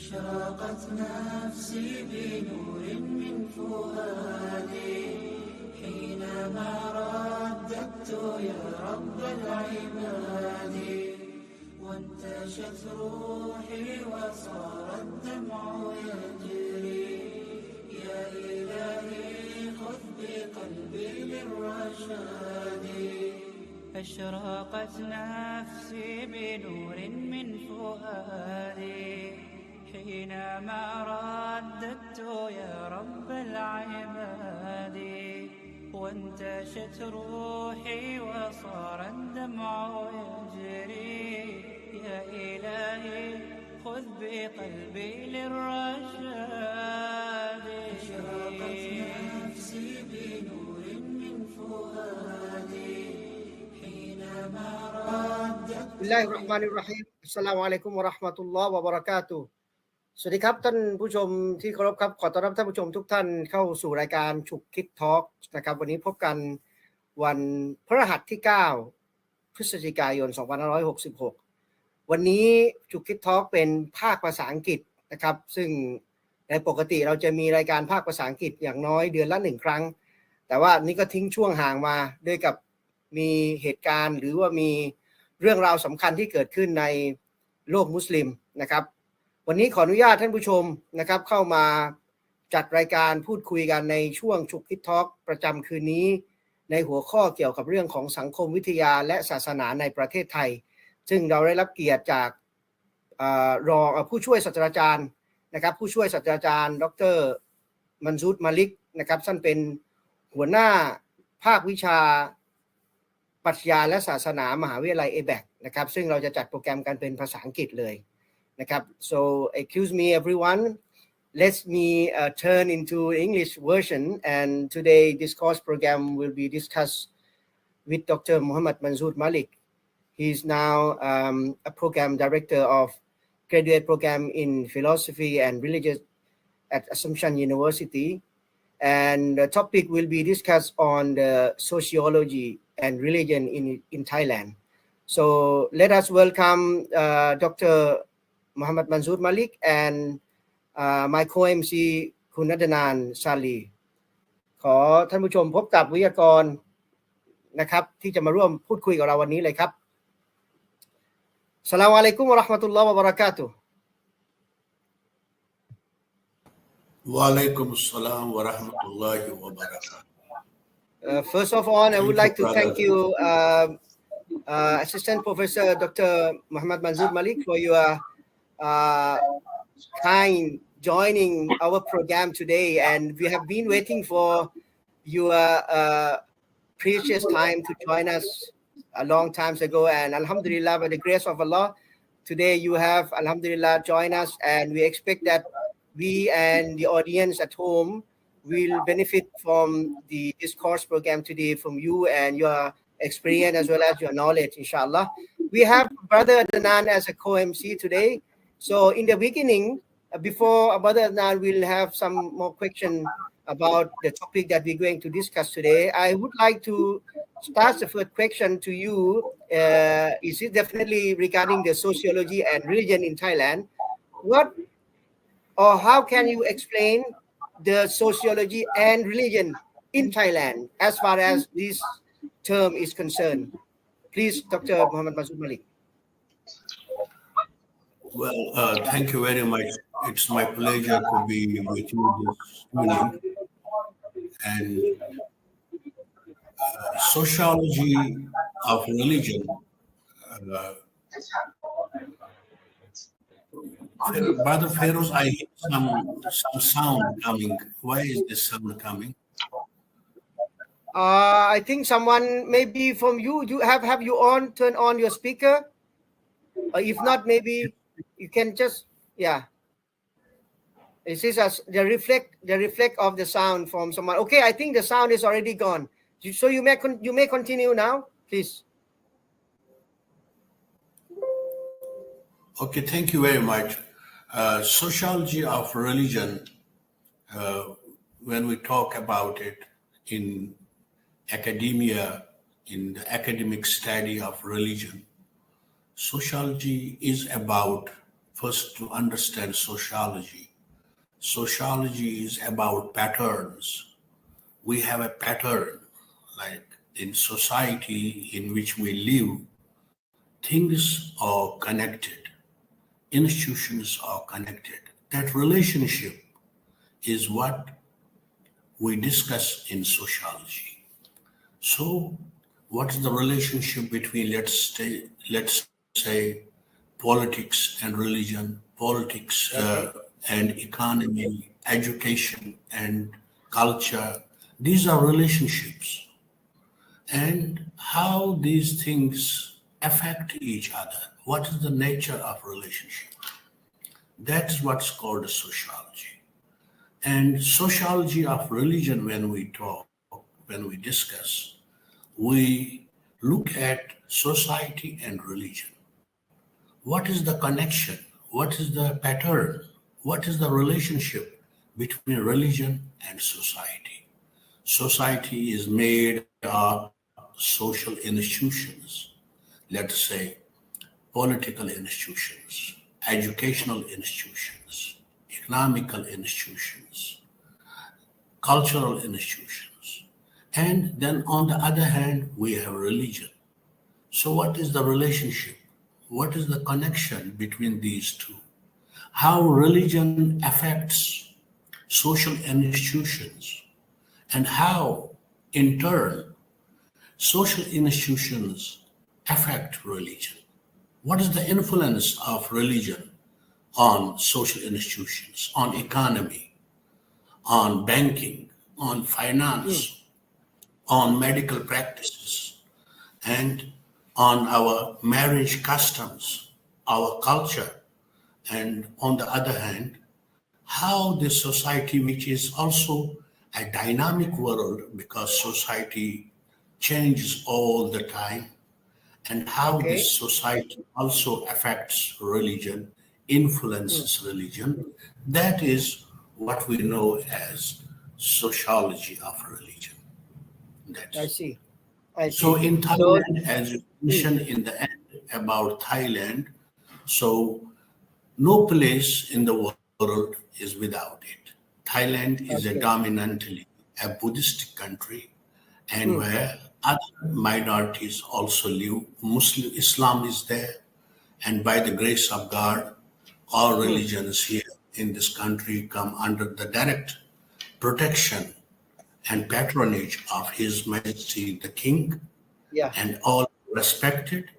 أشرقت نفسي بنور من فؤادي حينما رددت يا رب العباد وانتشت روحي وصار الدمع يجري يا إلهي خذ بقلبي للرشاد أشرقت نفسي بنور من فؤادي حينما رددت يا رب العباد وانتشت روحي وصار الدمع يجري يا إلهي خذ بقلبي للرشاد أشرقت نفسي بنور من فؤادي حينما رددت บิสมิลลาฮิรเราะห์มานิรเราะฮีมอัสสลามุอะลัยกุมวะเราะห์มะตุลลอฮ์วะบะเราะกาตุฮ์สวัสดีครับท่านผู้ชมที่เคารพครับขอต้อนรับท่านผู้ชมทุกท่านเข้าสู่รายการฉุกคิดทอล์กนะครับวันนี้พบกันวันพฤหัสที่9พฤศจิกายน2566วันนี้ฉุกคิดทอล์กเป็นภาคภาษาอังกฤษนะครับซึ่งในปกติเราจะมีรายการภาคภาษาอังกฤษอย่างน้อยเดือนละ1ครั้งแต่ว่านี่ก็ทิ้งช่วงห่างมาด้วยกับมีเหตุการณ์หรือว่ามีเรื่องราวสำคัญที่เกิดขึ้นในโลกมุสลิมนะครับวันนี้ขออนุญาตท่านผู้ชมนะครับเข้ามาจัดรายการพูดคุยกันในช่วงฉุกคิดทอล์กประจำคืนนี้ในหัวข้อเกี่ยวกับเรื่องของสังคมวิทยาและศาสนาในประเทศไทยซึ่งเราได้รับเกียรติจากรองผู้ช่วยศาสตราจารย์นะครับผู้ช่วยศาสตราจารย์ดร.มันซูร มาลิกนะครับท่านเป็นหัวหน้าภาควิชาปรัชญาและศาสนามหาวิทยาลัย ABAC นะครับซึ่งเราจะจัดโปรแกรมกันเป็นภาษาอังกฤษเลยนะครับ so excuse me everyone let me turn into English version and today this course program will be discussed with Dr. Manzoor Malik. He is now a program director of graduate program in philosophy and religion at Assumption University and the topic will be discussed on the sociology and religion in Thailand. So let us welcome Dr. Manzoor Malik and my co-MC คุณนัดนานซาลีขอท่านผู้ชมพบกับวิทยากรนะครับที่จะมาร่วมพูดคุยกับเราวันนี้เลยครับอัสสลามุอะลัยกุมวะเราะห์มะตุลลอฮ์วะบะเราะกาตุฮ์Walaikum assalam wa rahmatullahi wa barakatuh. First of all, I would like to thank you, Assistant Professor Dr. Manzoor Malik, for your kind joining our program today. And we have been waiting for your precious time to join us a long time ago. And Alhamdulillah, by the grace of Allah, today you have, Alhamdulillah, joined us. And we expect that we and the audience at home will benefit from the discourse program today from you and your experience as well as your knowledge, inshallah. We have Brother Adnan as a co-MC today. So in the beginning, before Brother Adnan will have some more questions about the topic that we're going to discuss today, I would like to start the first question to you. Is it definitely regarding the sociology and religion in Thailand? What or how can you explain the sociology and religion in Thailand as far as this term is concerned? Please, Dr. Manzoor Malik. Well, thank you very much. It's my pleasure to be with you this evening. And sociology of religion. Brother Feroz, I hear some sound coming. Why is this sound coming? I think someone maybe from you. You have you turn on your speaker? Or if not, maybe you can just This is the reflect of the sound from someone. Okay, I think the sound is already gone. So you may continue now, please. Okay, thank you very much. Sociology of religion, when we talk about it in academia, in the academic study of religion, sociology is about first to understand sociology. Sociology is about patterns. We have a pattern, like in society in which we live, things are connected, institutions are connected. That relationship is what we discuss in sociology. So, what is the relationship between, let's say, politics and religion, politics and economy, education and culture? These are relationships. And how these things affect each other. What is the nature of relationship? That's what's called sociology. And sociology of religion, when we talk, when we discuss, we look at society and religion. What is the connection? What is the pattern? What is the relationship between religion and society? Society is made of social institutions, let's say political institutions, educational institutions, economical institutions, cultural institutions. And then on the other hand, we have religion. So what is the relationship? What is the connection between these two? How religion affects social institutions, and how, in turn, social institutions affect religion. What is the influence of religion on social institutions, on economy, on banking, on finance, on medical practices, and on our marriage customs, our culture, and on the other hand, how this society, which is also a dynamic world because society changes all the time, and how this society also affects religion, influences religion. That is what we know as sociology of religion. I see. So in Thailand, as you mentioned in the end about Thailand, so no place in the world is without it. Thailand is a dominantly a Buddhist country, and where other minorities also live. Muslim Islam is there, and by the grace of God, all religions here in this country come under the direct protection and patronage of His Majesty the King, and all respected.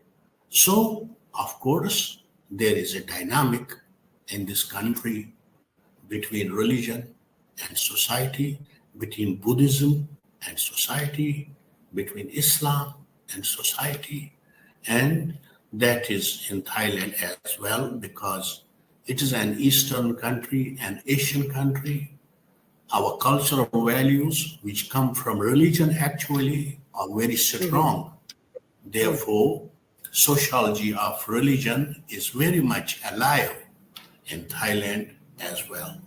So, of course, there is a dynamic in this country between religion and society, between Buddhism and society, between Islam and society, and that is in Thailand as well, because it is an Eastern country, an Asian country. Our cultural values, which come from religion, actually are very strong. Therefore, sociology of religion is very much alive in Thailand as well.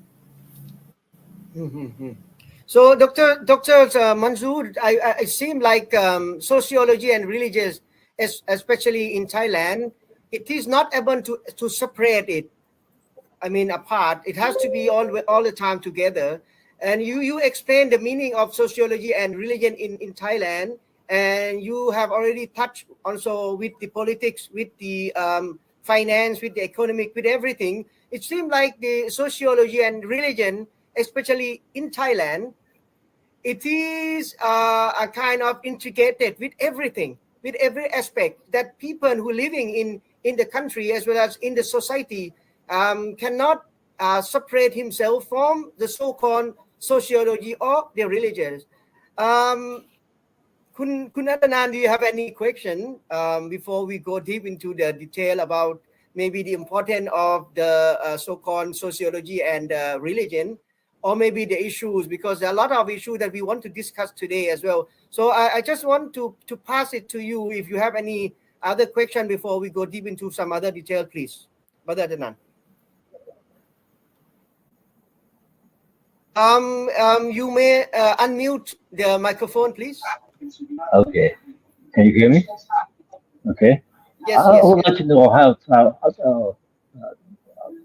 So, Dr. Manzoor, I seem like sociology and religion, especially in Thailand, it is not able to separate it. I mean, apart. It has to be all the time together. And you explained the meaning of sociology and religion in Thailand, and you have already touched also with the politics, with the finance, with the economic, with everything. It seems like the sociology and religion, especially in Thailand, it is a kind of integrated with everything, with every aspect that people who are living in the country as well as in the society cannot separate himself from the so-called sociology or the religion. Kun Adnan, do you have any question before we go deep into the detail about maybe the importance of the so-called sociology and religion, or maybe the issues, because there are a lot of issues that we want to discuss today as well. So I just want to pass it to you if you have any other question before we go deep into some other detail, please. Brother Adnan. You may unmute the microphone, please. Okay. Can you hear me? Okay. Yes. I would like to know how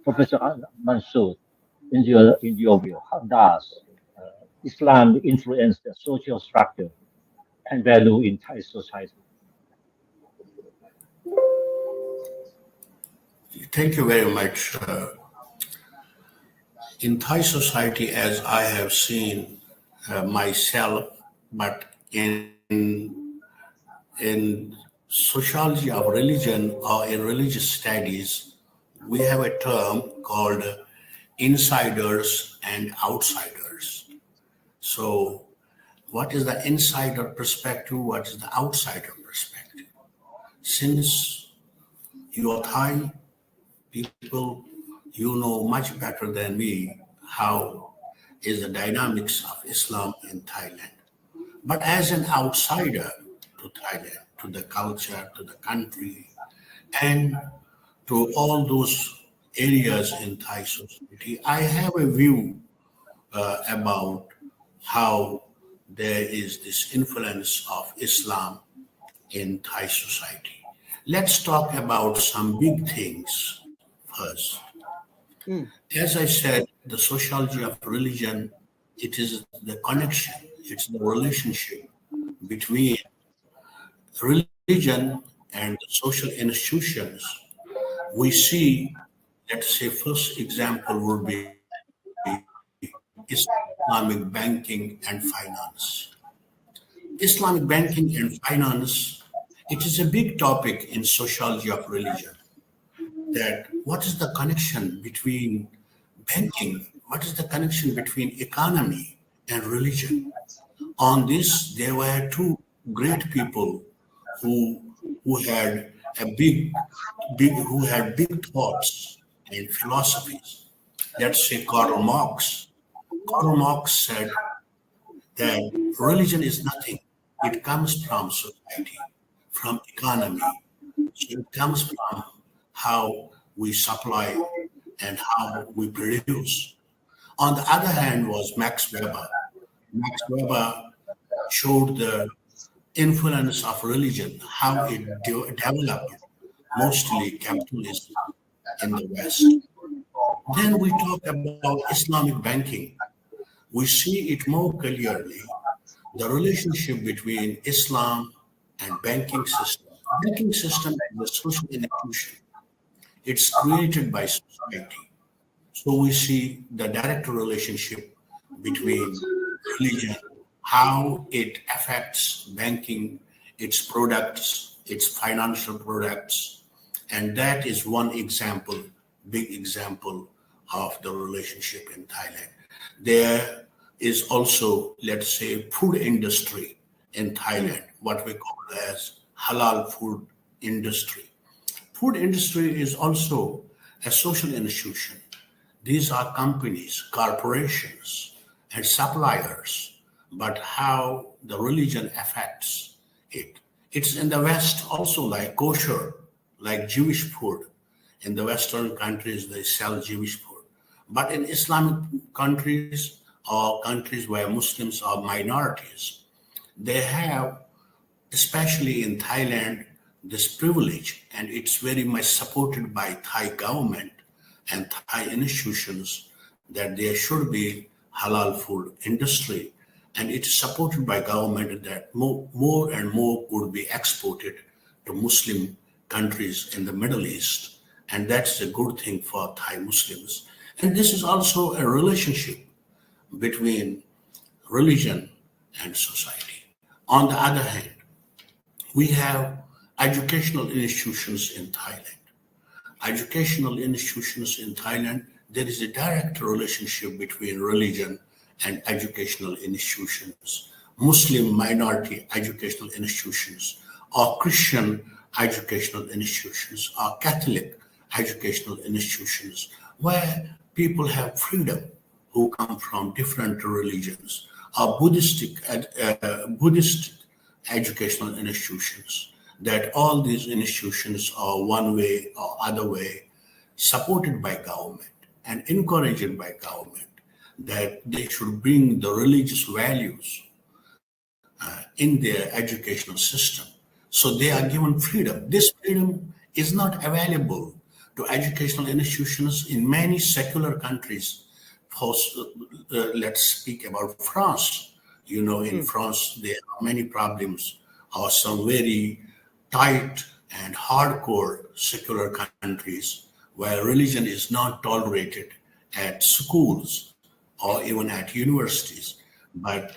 Professor Manzoor, in your view, how does Islam influence the social structure and value in Thai society? Thank you very much. In Thai society, as I have seen myself, but in sociology of religion or in religious studies, we have a term called insiders and outsiders. So what is the insider perspective? What is the outsider perspective? Since you are Thai people, you know much better than me how is the dynamics of Islam in Thailand. But as an outsider to Thailand, to the culture, to the country, and to all those areas in Thai society, I have a view about how there is this influence of Islam in Thai society. Let's talk about some big things first. As I said, the sociology of religion, it is the connection, it's the relationship between religion and social institutions. We see, let's say, first example would be Islamic banking and finance. Islamic banking and finance, it is a big topic in sociology of religion. That what is the connection between banking, what is the connection between economy and religion? On this, there were two great people who had big thoughts and philosophies. Let's say Karl Marx. Karl Marx said that religion is nothing. It comes from society, from economy. So it comes from how we supply and how we produce. On the other hand was Max Weber. Max Weber showed the influence of religion, how it developed mostly capitalism in the West. Then we talk about Islamic banking. We see it more clearly, the relationship between Islam and banking system. Banking system is a social institution. It's created by society. So we see the direct relationship between religion, how it affects banking, its products, its financial products. And that is one example, big example of the relationship in Thailand. There is also, let's say, food industry in Thailand, what we call as halal food industry. Food industry is also a social institution. These are companies, corporations, and suppliers, but how the religion affects it. It's in the West also like kosher, like Jewish food. In the Western countries, they sell Jewish food. But in Islamic countries or countries where Muslims are minorities, they have, especially in Thailand, this privilege, and it's very much supported by Thai government and Thai institutions that there should be halal food industry, and it's supported by government that more and more would be exported to Muslim countries in the Middle East, and that's a good thing for Thai Muslims. And this is also a relationship between religion and society. On the other hand, we have educational institutions in Thailand. Educational institutions in Thailand, there is a direct relationship between religion and educational institutions, Muslim minority educational institutions, or Christian educational institutions, or Catholic educational institutions, where people have freedom who come from different religions, or Buddhist educational institutions, that all these institutions are one way or other way supported by government and encouraged by government, that they should bring the religious values in their educational system. So they are given freedom. This freedom is not available to educational institutions in many secular countries. Let's speak about France. In France, there are many problems, or some very tight and hardcore secular countries where religion is not tolerated at schools or even at universities. But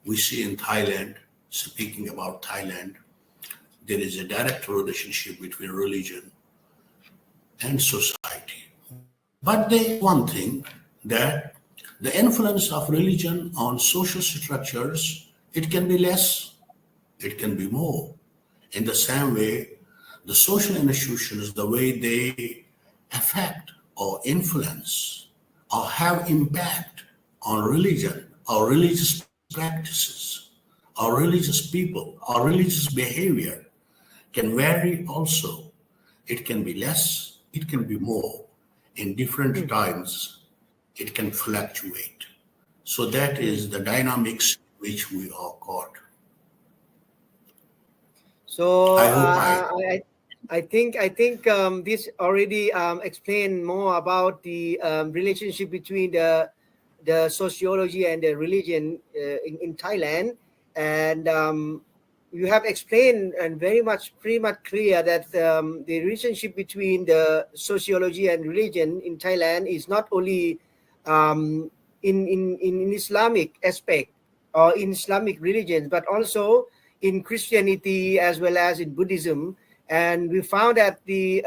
we see in Thailand, speaking about Thailand, there is a direct relationship between religion and society. But there is one thing, that the influence of religion on social structures, it can be less, it can be more. In the same way, the social institutions, the way they affect or influence or have impact on religion or religious practices or religious people or religious behavior can vary also. It can be less, it can be more. In different times, it can fluctuate. So that is the dynamics which we are caught. So I think this already explained more about the relationship between the sociology and the religion in Thailand, and you have explained and pretty much clear that the relationship between the sociology and religion in Thailand is not only in Islamic aspect or in Islamic religions, but also in Christianity as well as in Buddhism. And we found that the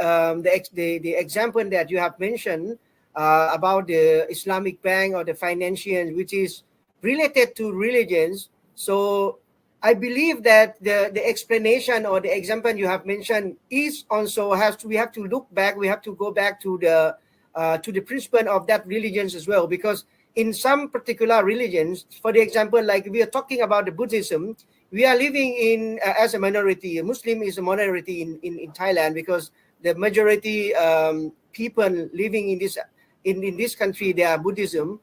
example that you have mentioned about the Islamic bank or the financiers, which is related to religions. So I believe that the explanation or the example you have mentioned is also we have to look back. We have to go back to the principle of that religions as well, because in some particular religions, for the example, like we are talking about the Buddhism, we are living in as a minority. A Muslim is a minority in Thailand, because the majority people living in this country, they are Buddhism.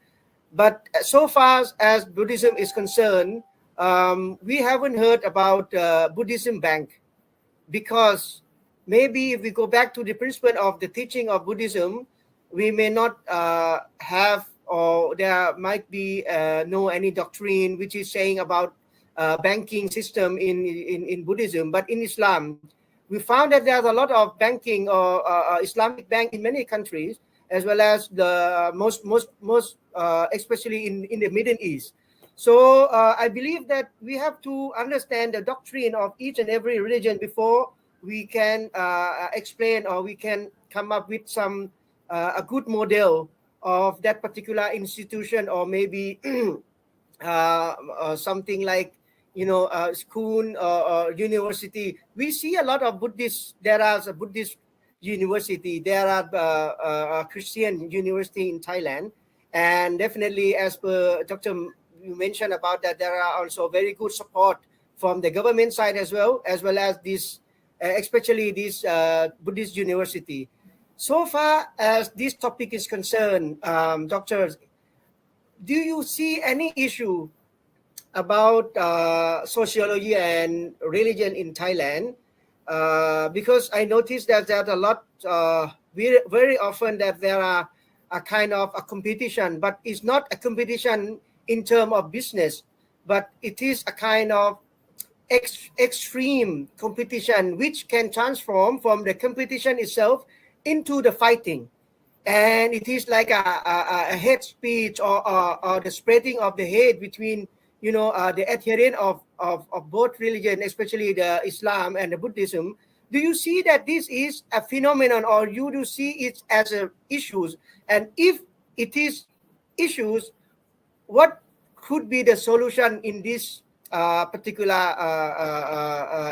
But so far as Buddhism is concerned, we haven't heard about Buddhism bank, because maybe if we go back to the principle of the teaching of Buddhism, we may not have, or there might be no any doctrine which is saying about banking system in Buddhism. But in Islam, we found that there's a lot of banking or Islamic bank in many countries, as well as the most especially in the Middle East. So I believe that we have to understand the doctrine of each and every religion before we can explain, or we can come up with some a good model of that particular institution, or maybe something like school or university. We see a lot of Buddhist. There are a Buddhist university. There are Christian university in Thailand, and definitely, as per Dr. You mentioned about that, there are also very good support from the government side as well as this, especially this Buddhist university. So far as this topic is concerned, doctors, do you see any issue about sociology and religion in Thailand? Because I noticed that there's a lot, very often that there are a kind of a competition, but it's not a competition in terms of business, but it is a kind of extreme competition which can transform from the competition itself into the fighting. And it is like a hate speech or the spreading of the hate between the adherent of both religion, especially the Islam and the Buddhism. Do you see that this is a phenomenon, or you do see it as a issues? And if it is issues, what could be the solution in this particular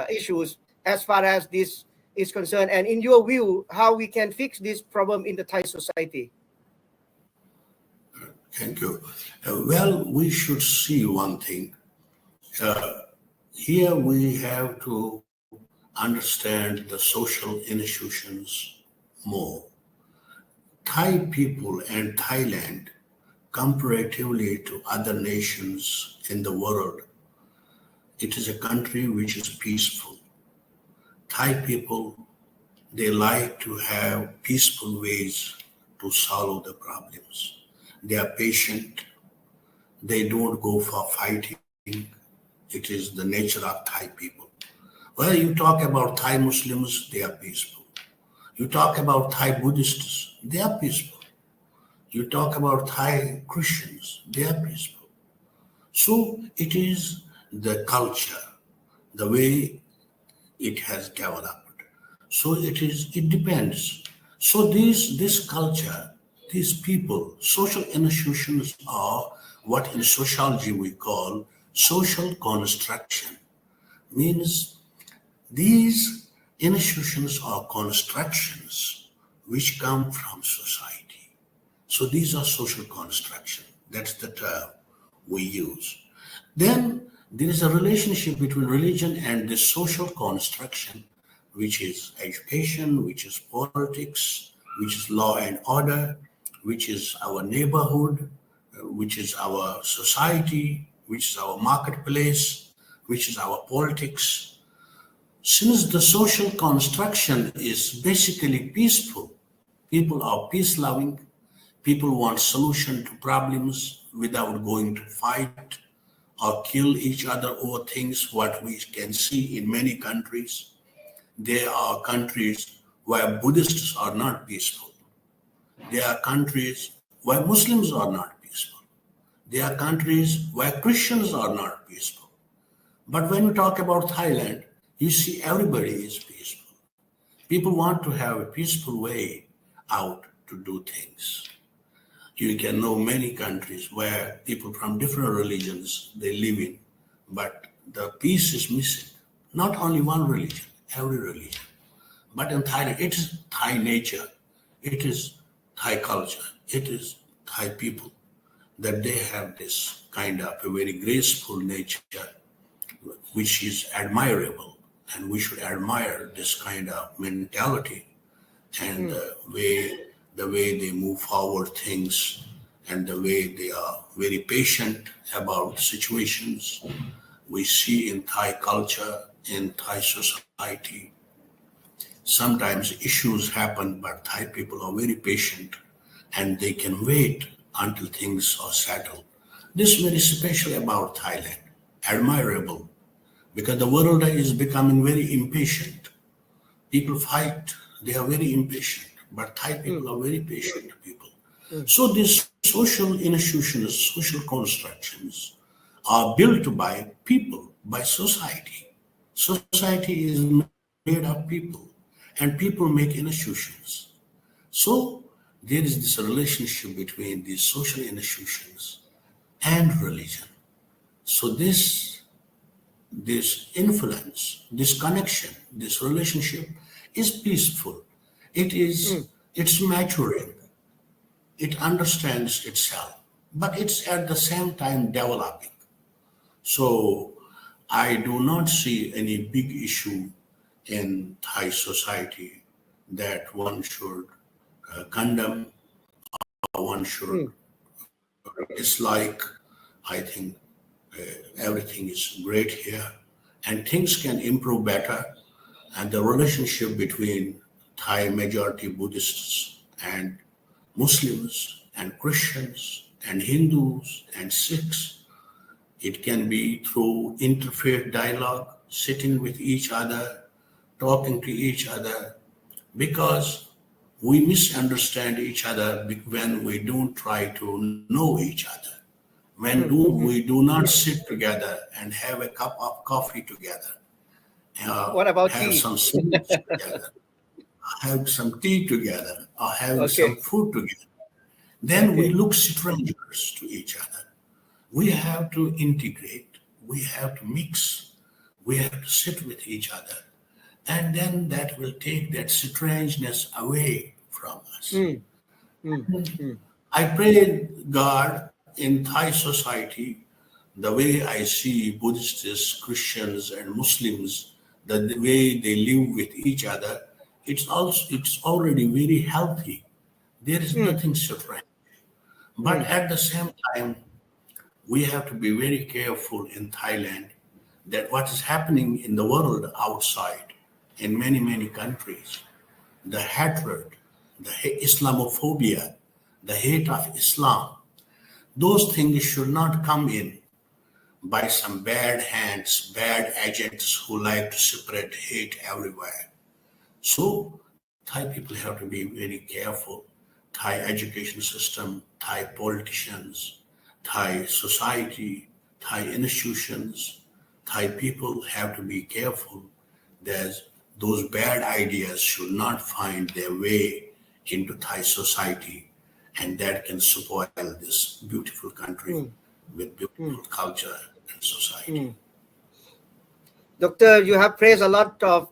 issues as far as this is concerned? And in your view, how we can fix this problem in the Thai society? Thank you. Well, we should see one thing. Here we have to understand the social institutions more. Thai people and Thailand, comparatively to other nations in the world, it is a country which is peaceful. Thai people, they like to have peaceful ways to solve the problems. They are patient. They don't go for fighting. It is the nature of Thai people. Well, you talk about Thai Muslims, they are peaceful. You talk about Thai Buddhists, they are peaceful. You talk about Thai Christians, they are peaceful. So it is the culture, the way it has developed. So it depends. So this culture, these people, social institutions are what in sociology we call social construction. Means these institutions are constructions which come from society. So these are social construction. That's the term we use. Then there is a relationship between religion and this social construction, which is education, which is politics, which is law and order, which is our neighborhood, which is our society, which is our marketplace, which is our politics. Since the social construction is basically peaceful, people are peace-loving, people want solution to problems without going to fight or kill each other over things, what we can see in many countries. There are countries where Buddhists are not peaceful. There are countries where Muslims are not peaceful. There are countries where Christians are not peaceful. But when you talk about Thailand, you see everybody is peaceful. People want to have a peaceful way out to do things. You can know many countries where people from different religions, they live in, but the peace is missing. Not only one religion, every religion. But in Thailand, it is Thai nature, it is Thai culture, it is Thai people, that they have this kind of a very graceful nature, which is admirable, and we should admire this kind of mentality and the way they move forward things and the way they are very patient about situations. We see in Thai culture, in Thai society, sometimes issues happen, but Thai people are very patient and they can wait until things are settled. This is very special about Thailand, admirable, because the world is becoming very impatient. People fight, they are very impatient, but Thai people are very patient people. So these social institutions, social constructions are built by people, by society. Society is made of people, and people make institutions. So there is this relationship between these social institutions and religion. So this influence, this connection, this relationship is peaceful. It's maturing. It understands itself, but it's at the same time developing. So I do not see any big issue in Thai society that one should condemn or one should dislike. I think everything is great here and things can improve better, and the relationship between Thai majority Buddhists and Muslims and Christians and Hindus and Sikhs, it can be through interfaith dialogue, sitting with each other, talking to each other, because we misunderstand each other when we don't try to know each other. When we do not sit together and have a cup of coffee together, What about have tea? some snacks together, have some tea together, or have some food together, then we look strangers to each other. We have to integrate, we have to mix, we have to sit with each other, and then that will take that strangeness away from us. I pray God in Thai society, the way I see Buddhists, Christians, and Muslims, the way they live with each other, it's already very healthy. There is nothing strange. But at the same time, we have to be very careful in Thailand that what is happening in the world outside, in many, many countries, the hatred, the Islamophobia, the hate of Islam, those things should not come in by some bad hands, bad agents who like to spread hate everywhere. So Thai people have to be very careful. Thai education system, Thai politicians, Thai society, Thai institutions, Thai people have to be careful that those bad ideas should not find their way into Thai society, and that can spoil this beautiful country with beautiful culture and society. Doctor, you have praised a lot of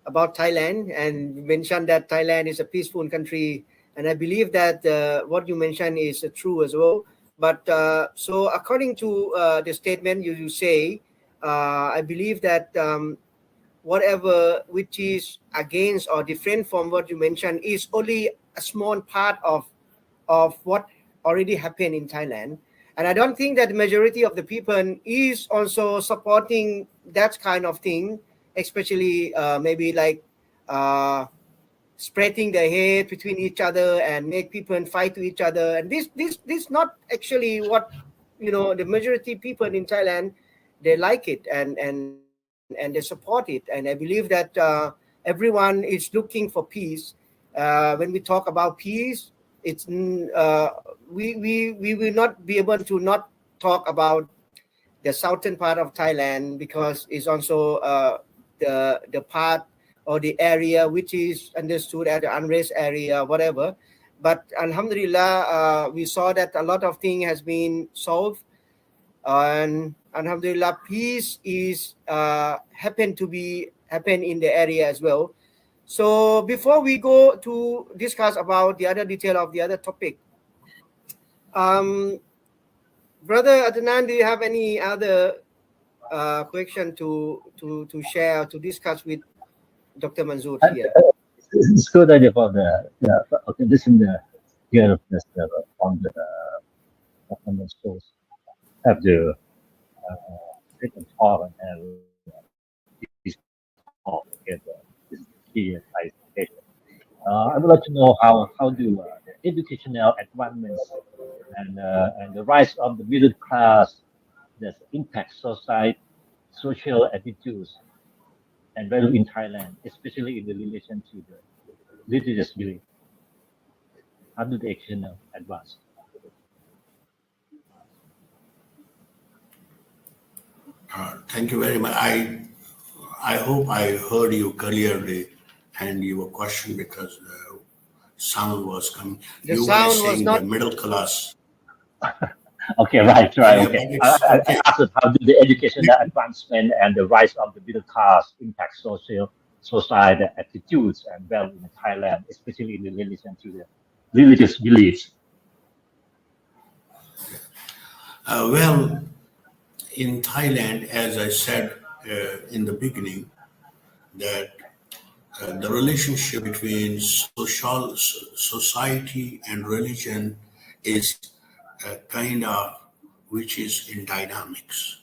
about Thailand, and you mentioned that Thailand is a peaceful country, and I believe that what you mentioned is true as well. But so according to the statement you say, I believe that whatever which is against or different from what you mentioned is only a small part of what already happened in Thailand. And I don't think that the majority of the people is also supporting that kind of thing, especially maybe like spreading the hate between each other and make people fight to each other. And this not actually what, you know, the majority people in Thailand, they like it and they support it. And I believe that everyone is looking for peace. When we talk about peace, it's we will not be able to not talk about the southern part of Thailand, because it's also the part or the area which is understood as the unrest area, whatever. But alhamdulillah, we saw that a lot of things has been solved, and alhamdulillah, peace is happen in the area as well. So before we go to discuss about the other detail of the other topic, Brother Adnan, do you have any other question to share, to discuss with Dr. Manzoor here? It's good idea for this in the year of this on the Dr. Manzoor have the second talk and have this talk together. This is key Thai education. I would like to know how do the educational advancements and the rise of the middle class that impact social attitudes and value in Thailand, especially in the relation to the religious belief. How do the educational advance? Thank you very much. I hope I heard you clearly and your question, because the sound was coming. The you sound were saying was not the middle class. Okay, right. Yeah, Okay. but I okay. asked how do the educational advancement and the rise of the middle class impact society attitudes and value in Thailand, especially in relation to the religious beliefs? Well, in Thailand, as I said in the beginning, that the relationship between society and religion is kind of which is in dynamics.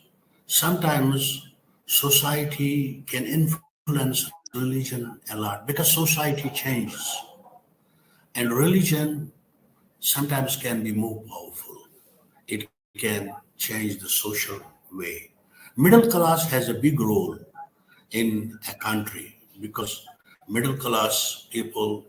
Sometimes society can influence religion a lot because society changes, and religion sometimes can be more powerful. It can change the social way. Middle class has a big role in a country because middle class people,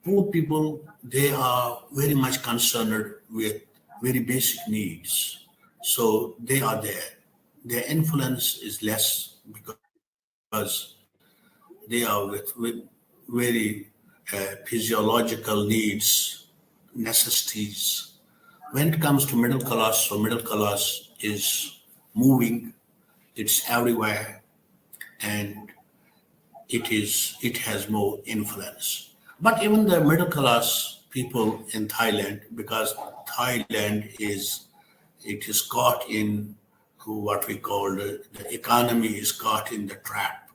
poor people, they are very much concerned with very basic needs. So they are there. Their influence is less because they are with very physiological needs, necessities. When it comes to middle class, so middle class is moving, it's everywhere, and it has more influence. But even the middle class people in Thailand, because Thailand is caught in what we call the economy is caught in the trap.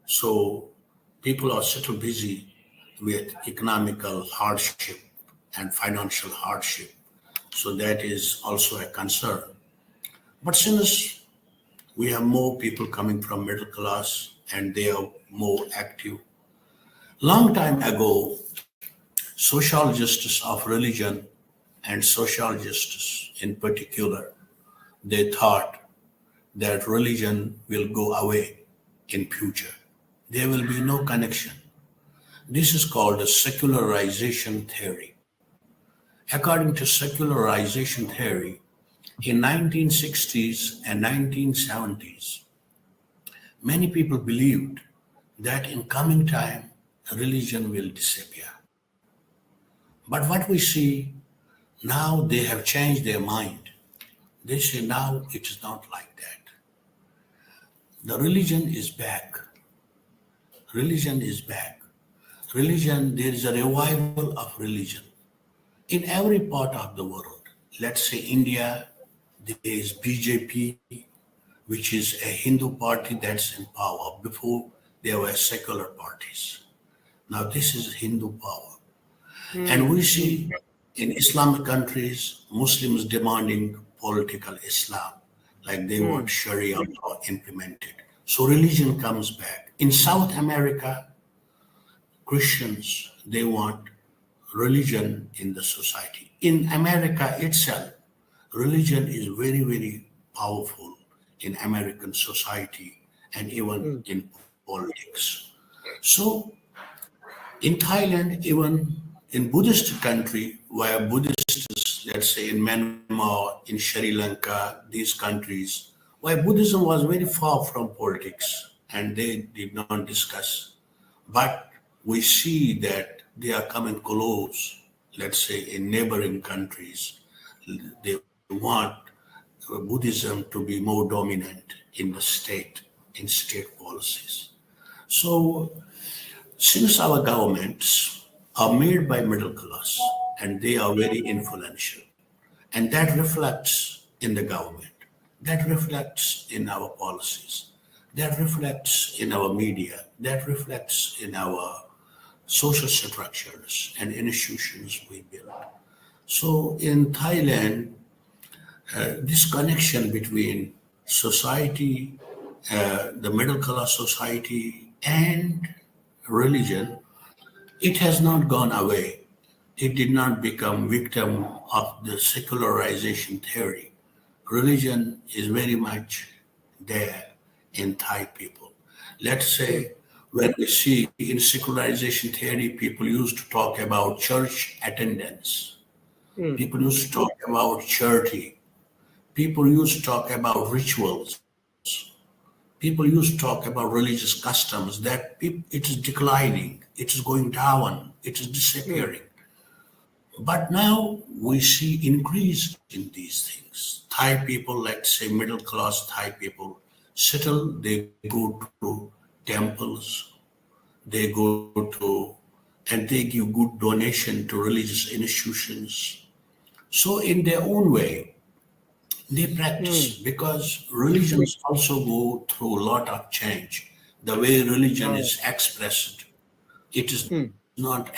So people are still busy with economical hardship and financial hardship. So that is also a concern. But since we have more people coming from middle class and they are more active, Long time ago, sociologists of religion and sociologists in particular, they thought that religion will go away in future. There will be no connection. This is called a secularization theory. According to secularization theory, in 1960s and 1970s, many people believed that in coming time, religion will disappear. But what we see now, they have changed their mind. They say now it is not like that. The religion is back. Religion is back. Religion, there is a revival of religion. In every part of the world, let's say India, there is BJP, which is a Hindu party that's in power. Before, there were secular parties. Now this is Hindu power. And we see in Islamic countries, Muslims demanding political Islam, like they want Sharia law implemented. So religion comes back. In South America, Christians, they want religion in the society. In America itself, religion is very, very powerful in American society and even in politics. So in Thailand, even in Buddhist country, where Buddhists, let's say in Myanmar, in Sri Lanka, these countries, where Buddhism was very far from politics and they did not discuss. But we see that they are coming close, let's say in neighboring countries. They want Buddhism to be more dominant in the state, in state policies. So since our governments are made by middle class and they are very influential, and that reflects in the government, that reflects in our policies, that reflects in our media, that reflects in our social structures and institutions we build. So in Thailand, this connection between society, the middle class society and religion, it has not gone away. It did not become victim of the secularization theory. Religion is very much there in Thai people. Let's say when we see in secularization theory, people used to talk about church attendance. People used to talk about charity. People used to talk about rituals. People used to talk about religious customs, that it is declining, it is going down, it is disappearing. But now we see increase in these things. Thai people, let's say middle class Thai people, settle, they go to temples, they go to, and they give good donation to religious institutions. So in their own way, they practice because religions also go through a lot of change. The way religion is expressed, it is not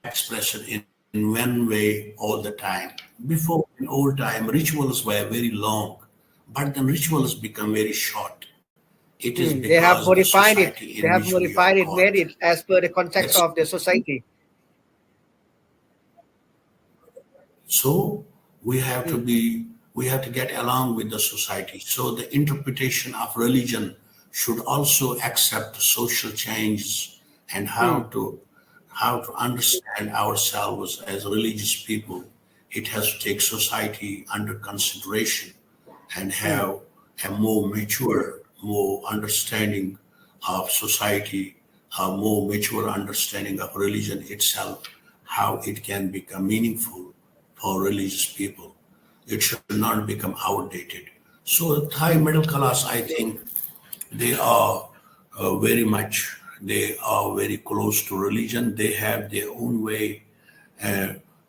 expressed in one way all the time. Before, in old time, rituals were very long, but then rituals become very short. It is because they have modified the it. society in They have which we modified are it, caught. made it as per the context of the society. So we have to get along with the society. So the interpretation of religion should also accept social changes and how to understand ourselves as religious people. It has to take society under consideration and have a more mature, more understanding of society, a more mature understanding of religion itself, how it can become meaningful for religious people. It should not become outdated. So Thai middle class, I think, they are they are very close to religion. They have their own way.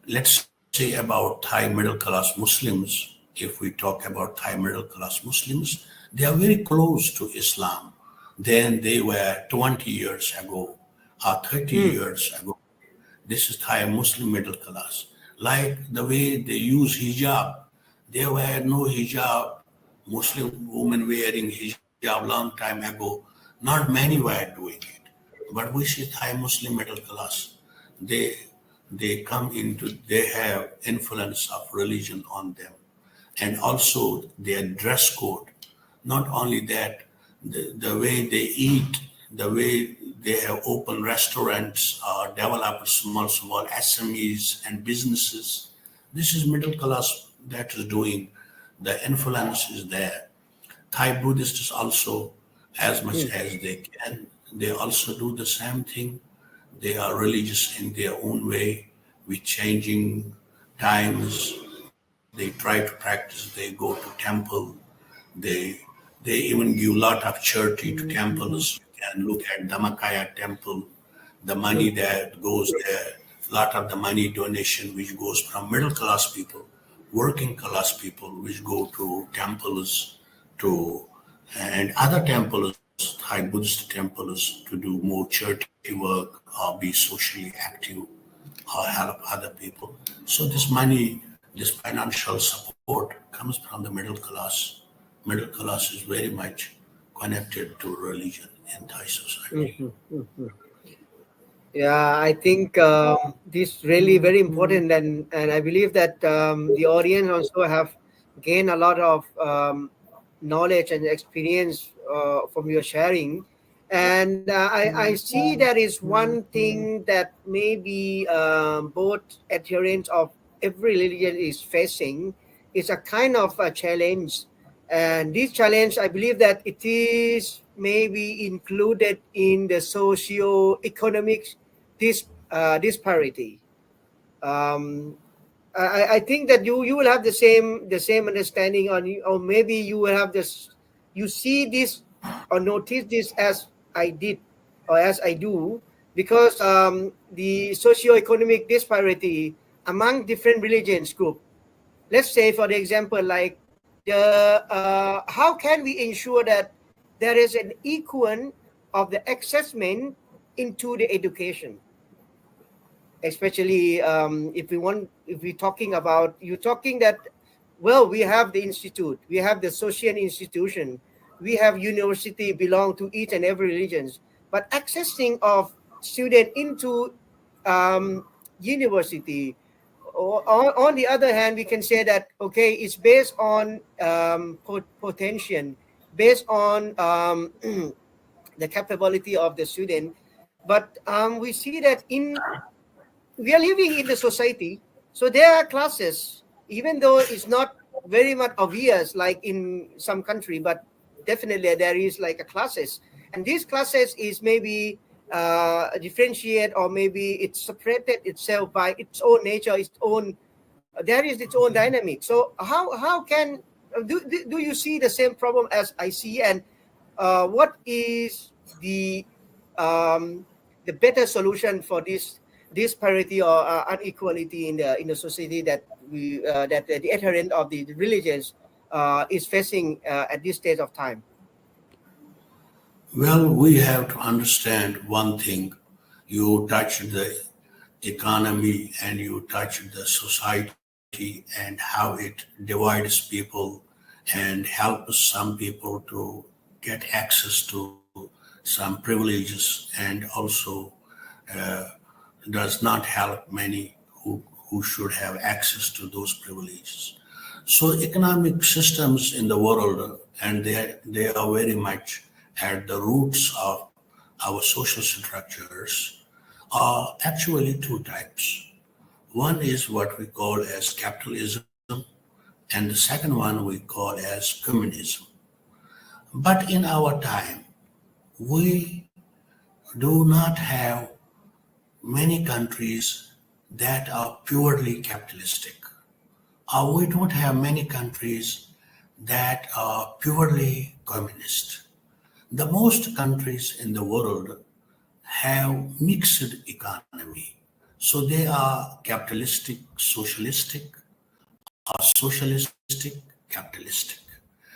Let's say about Thai middle class Muslims, if we talk about Thai middle class Muslims, they are very close to Islam than they were 20 years ago or 30 years ago. This is Thai Muslim middle class. Like the way they use hijab, there were no hijab, Muslim women wearing hijab long time ago. Not many were doing it. But we see Thai Muslim middle class, they have influence of religion on them. And also their dress code. Not only that, the way they eat, the way they have open restaurants, developed small SMEs and businesses. This is middle class that is doing. The influence is there. Thai Buddhists also, as much as they can, they also do the same thing. They are religious in their own way, with changing times. They try to practice, they go to temple, they even give a lot of charity to temples. You can look at Dhammakaya temple, the money that goes there, a lot of the money donation which goes from middle class people, working class people, which go to temples and other temples, Thai Buddhist temples, to do more charity work or be socially active or help other people. So this money, this financial support comes from the middle class. Middle class is very much connected to religion in Thai society. Yeah, I think this is really very important, and I believe that the audience also have gained a lot of knowledge and experience from your sharing. And I see that is one thing that maybe both adherents of every religion is facing. Is a kind of a challenge. And this challenge, I believe that it is maybe included in the socio-economic disparity. I think that you will have the same understanding or maybe you will have this. You see this or notice this as I did or as I do, because the socio-economic disparity among different religions group. Let's say, for the example, like how can we ensure that there is an equal of the assessment into the education, especially if we're talking about, you're talking that, well, we have the institute, we have the social institution, we have university belong to each and every religion, but accessing of student into university, on the other hand, we can say that, okay, it's based on potential, based on the capability of the student. But we see that we are living in the society, so there are classes, even though it's not very much obvious like in some country, but definitely there is like a classes, and these classes is maybe differentiate, or maybe it's separated itself by its own nature, there is its own dynamic. So how can do you see the same problem as I see, and what is the better solution for this disparity or inequality in the society that that the adherent of the religions is facing at this stage of time? Well, we have to understand one thing. You touched the economy and you touched the society and how it divides people and helps some people to get access to some privileges, and also does not help many who should have access to those privileges. So economic systems in the world, and they are very much at the roots of our social structures, are actually two types. One is what we call as capitalism, and the second one we call as communism. But in our time, we do not have many countries that are purely capitalistic. We don't have many countries that are purely communist. The most countries in the world have mixed economy. So they are capitalistic, socialistic, or socialistic, capitalistic.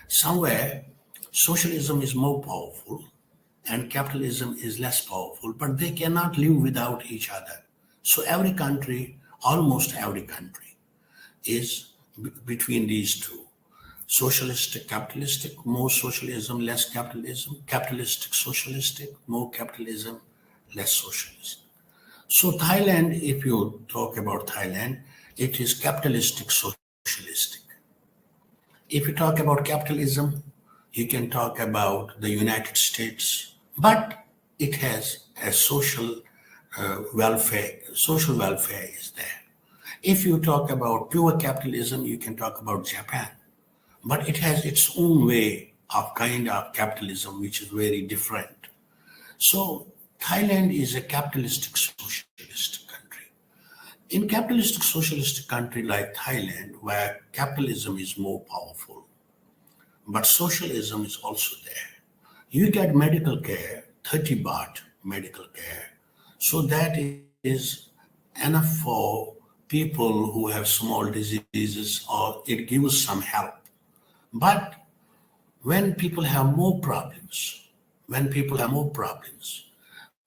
Somewhere, socialism is more powerful and capitalism is less powerful, but they cannot live without each other. So every country, almost every country, is between these two. Socialistic, capitalistic, more socialism, less capitalism. Capitalistic, socialistic, more capitalism, less socialist. So Thailand, if you talk about Thailand, it is capitalistic socialistic. If you talk about capitalism, you can talk about the United States, but it has a social welfare. Social welfare is there. If you talk about pure capitalism, you can talk about Japan, but it has its own way of kind of capitalism, which is very different. So Thailand is a capitalistic socialist country. In capitalistic socialist country like Thailand, where capitalism is more powerful, but socialism is also there. You get medical care, 30 baht medical care. So that is enough for people who have small diseases, or it gives some help. But when people have more problems,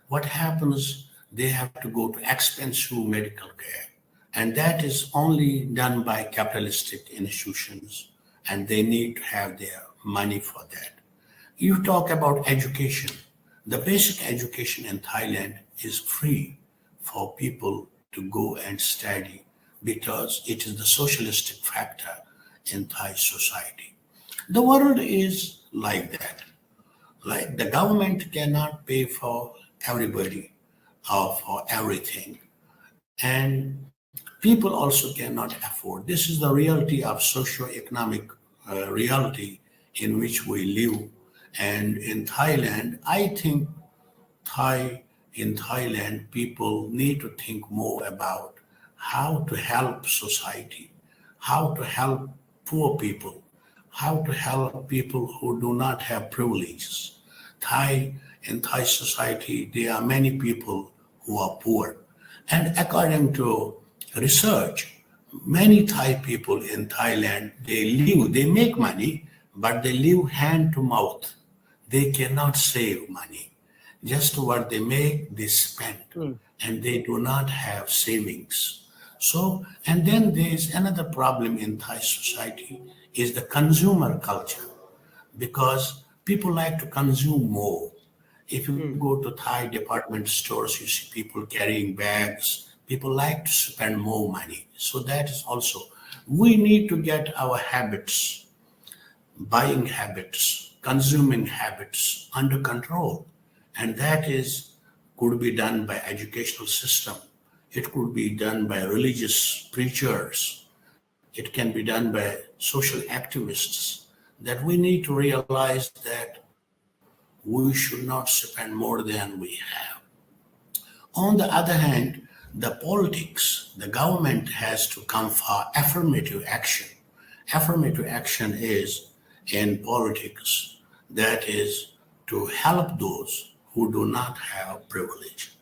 what happens? They have to go to expensive medical care. And that is only done by capitalistic institutions, and they need to have their money for that. You talk about education. The basic education in Thailand is free for people to go and study because it is the socialistic factor in Thai society. The world is like that. Like the government cannot pay for everybody or for everything. And people also cannot afford. This is the reality of socio-economic reality in which we live. And in Thailand, I think in Thailand, people need to think more about how to help society, how to help poor people, how to help people who do not have privileges. In Thai society, there are many people who are poor. And according to research, many Thai people in Thailand, they make money, but they live hand to mouth. They cannot save money. Just what they make, they spend, and they do not have savings. So, and then there's another problem in Thai society is the consumer culture, because people like to consume more. If you go to Thai department stores, you see people carrying bags. People like to spend more money. So that is also, we need to get our habits, buying habits, consuming habits under control. And that could be done by educational system. It could be done by religious preachers. It can be done by social activists, that we need to realize that we should not spend more than we have. On the other hand, the politics, the government has to come for affirmative action. Affirmative action is in politics, that is to help those who do not have privilege,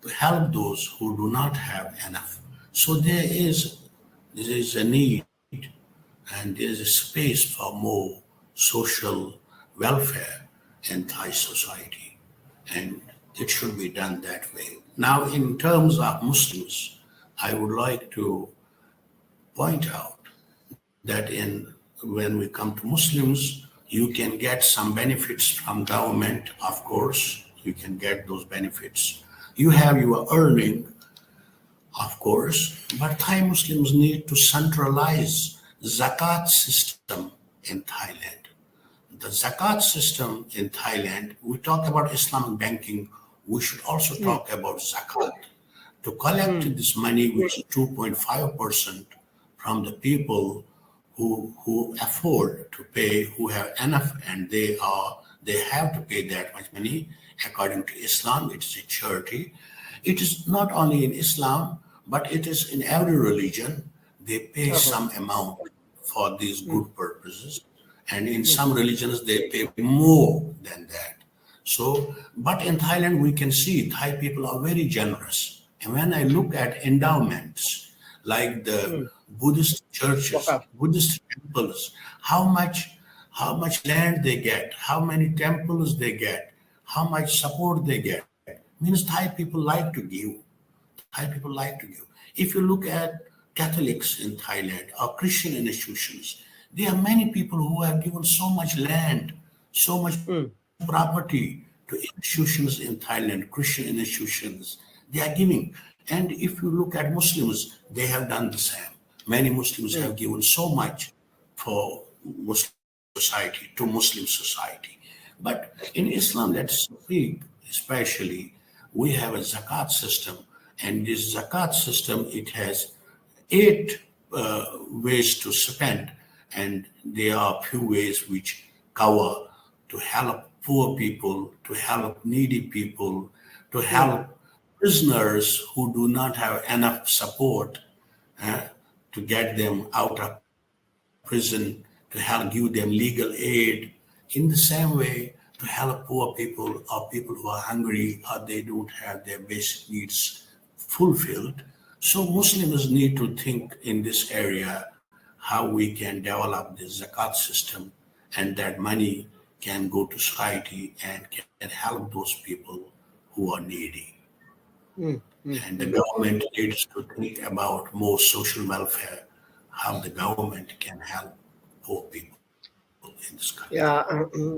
to help those who do not have enough. So there is a need and there is a space for more social welfare in Thai society, and it should be done that way. Now, in terms of Muslims, I would like to point out that when we come to Muslims, you can get some benefits from government, of course, you can get those benefits. You have your earning, of course, but Thai Muslims need to centralize zakat system in Thailand. The zakat system in Thailand, we talk about Islamic banking, we should also talk about zakat. To collect this money, which is 2.5% from the people who afford to pay, who have enough, and they have to pay that much money. According to Islam, it is a charity. It is not only in Islam, but it is in every religion. They pay some amount for these good purposes. And in some religions, they pay more than that. So, but in Thailand, we can see Thai people are very generous. And when I look at endowments, like the Buddhist churches, Buddhist temples, how much land they get, how many temples they get, how much support they get, means Thai people like to give. Thai people like to give. If you look at Catholics in Thailand or Christian institutions, there are many people who have given so much land, so much property to institutions in Thailand, Christian institutions. They are giving. And if you look at Muslims, they have done the same. Many Muslims have given so much for Muslim society, to Muslim society. But in Islam, let's speak, especially, we have a zakat system. And this zakat system, it has 8 ways to spend. And there are a few ways which cover to help poor people, to help needy people, to help prisoners who do not have enough support to get them out of prison, to help give them legal aid. In the same way, to help poor people or people who are hungry or they don't have their basic needs fulfilled. So Muslims need to think in this area how we can develop the zakat system, and that money can go to society and can help those people who are needy. And the government needs to think about more social welfare, how the government can help poor people in this country. Yeah,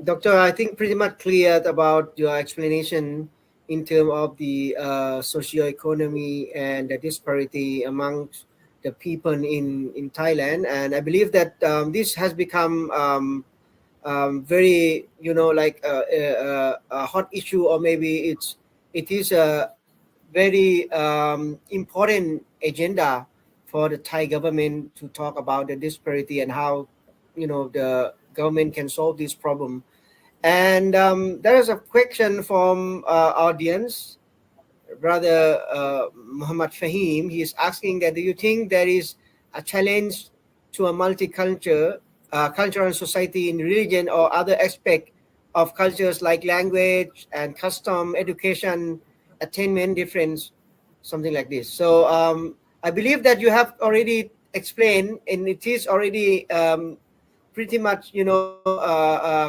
Doctor, I think pretty much clear about your explanation in terms of the socio-economy and the disparity amongst the people in Thailand. And I believe that this has become very, like a hot issue, or maybe it is a very important agenda for the Thai government to talk about the disparity and how, the government can solve this problem. And there is a question from audience, Brother Muhammad Fahim. He is asking that, do you think there is a challenge to a multicultural cultural society in religion or other aspect of cultures like language and custom, education, attainment difference, something like this? So I believe that you have already explained, and it is already pretty much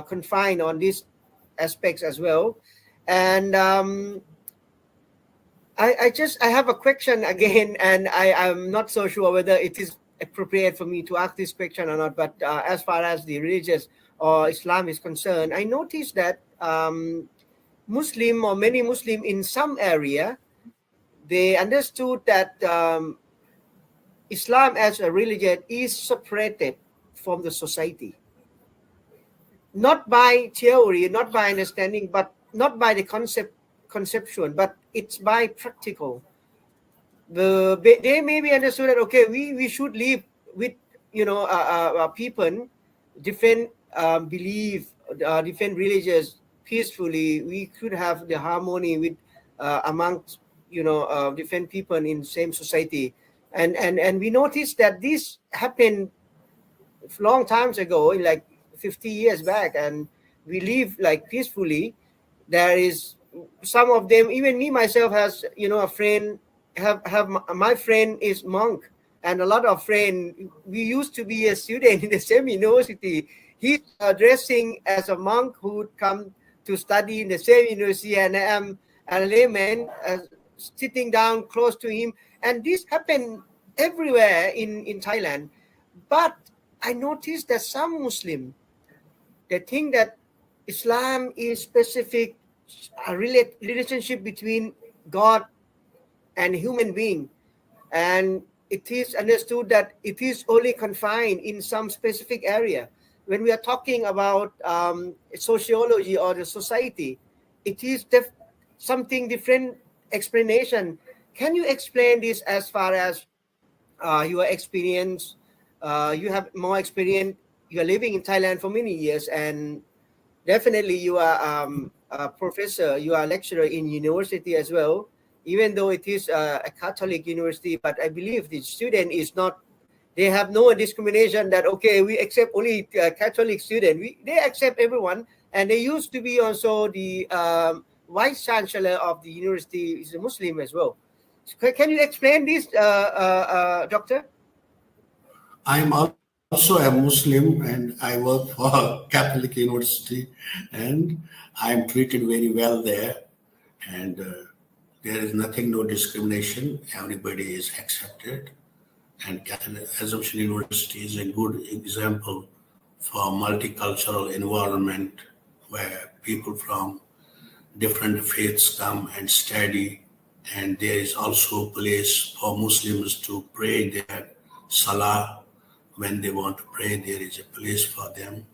confined on these aspects as well. And I have a question again, and I'm not so sure whether it is appropriate for me to ask this question or not. But as far as the religious or Islam is concerned, I noticed that Muslim or many Muslim in some area, they understood that Islam as a religion is separated from the society, not by theory, not by understanding, but not by the conception, but it's by practical. They maybe understood that, okay, we should live with people, different belief, different religions peacefully. We could have the harmony with amongst different people in same society, and we noticed that this happened long times ago, like 50 years back, and we live like peacefully. There is some of them, even me myself has a friend, have my friend is monk, and a lot of friends, we used to be a student in the same university. He's dressing as a monk who would come to study in the same university, and I am a layman sitting down close to him, and this happened everywhere in Thailand. But I noticed that some Muslim, they think that Islam is specific a relationship between God and human being, and it is understood that it is only confined in some specific area. When we are talking about sociology or the society, it is something different explanation. Can you explain this as far as your experience? You have more experience. You are living in Thailand for many years, and definitely you are a professor. You are a lecturer in university as well, even though it is a Catholic university. But I believe the student is not. They have no discrimination that, okay, we accept only Catholic student. They accept everyone, and they used to be also the vice chancellor of the university is a Muslim as well. So can you explain this, Doctor? I'm also a Muslim, and I work for Catholic University, and I'm treated very well there. And there is nothing, no discrimination. Everybody is accepted. And Catholic Assumption University is a good example for multicultural environment where people from different faiths come and study, and there is also a place for Muslims to pray their salah. When they want to pray, there is a place for them.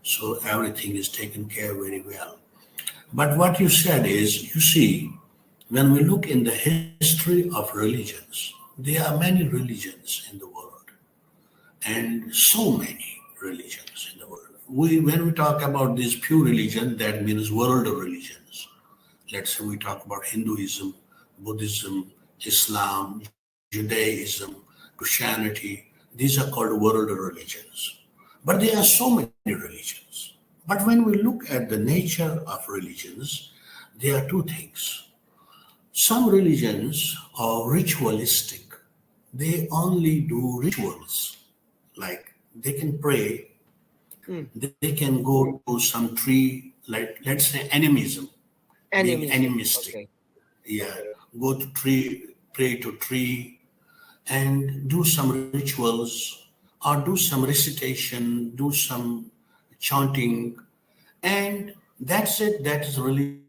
So everything is taken care very well. But what you said is, you see, when we look in the history of religions, there are many religions in the world, and so many religions in the world. When we talk about these few religions, that means world religions. Let's say we talk about Hinduism, Buddhism, Islam, Judaism, Christianity. These are called world religions. But there are so many religions. But when we look at the nature of religions, there are two things. Some religions are ritualistic. They only do rituals. Like they can pray, they can go to some tree, like let's say animism. Being animistic. Okay. Yeah. Go to tree, pray to tree, and do some rituals, or do some recitation, do some chanting, and that's it. That is religion,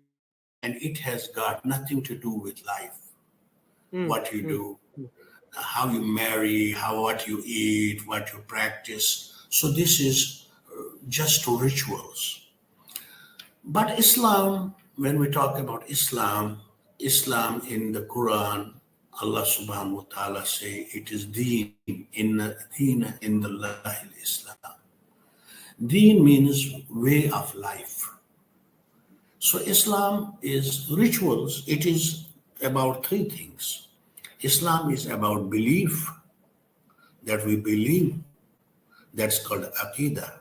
and it has got nothing to do with life. What you do, how you marry, what you eat, what you practice. So this is just rituals. But Islam, when we talk about Islam in the Quran, Allah subhanahu wa ta'ala say it is deen, inna deena in the Islam. Deen means way of life. So Islam is rituals. It is about three things. Islam is about belief, that we believe. That's called aqidah.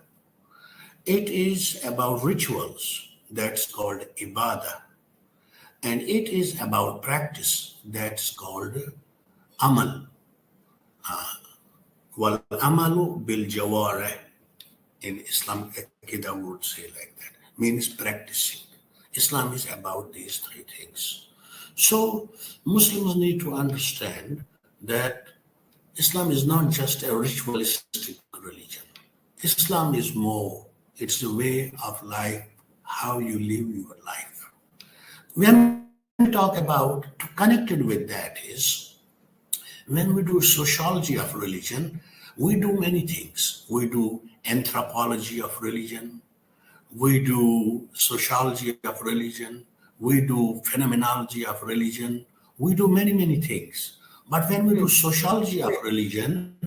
It is about rituals. That's called ibadah. And it is about practice. That's called amal. Wal amalu bil jawareh. In Islam, aqidah would say like that. Means practicing. Islam is about these three things. So Muslims need to understand that Islam is not just a ritualistic religion. Islam is more. It's a way of life, how you live your life. When we talk about, connected with that is, when we do sociology of religion, we do many things. We do anthropology of religion. We do sociology of religion. We do phenomenology of religion. We do many, many things. But when we do sociology of religion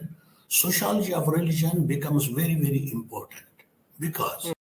becomes very, very important, because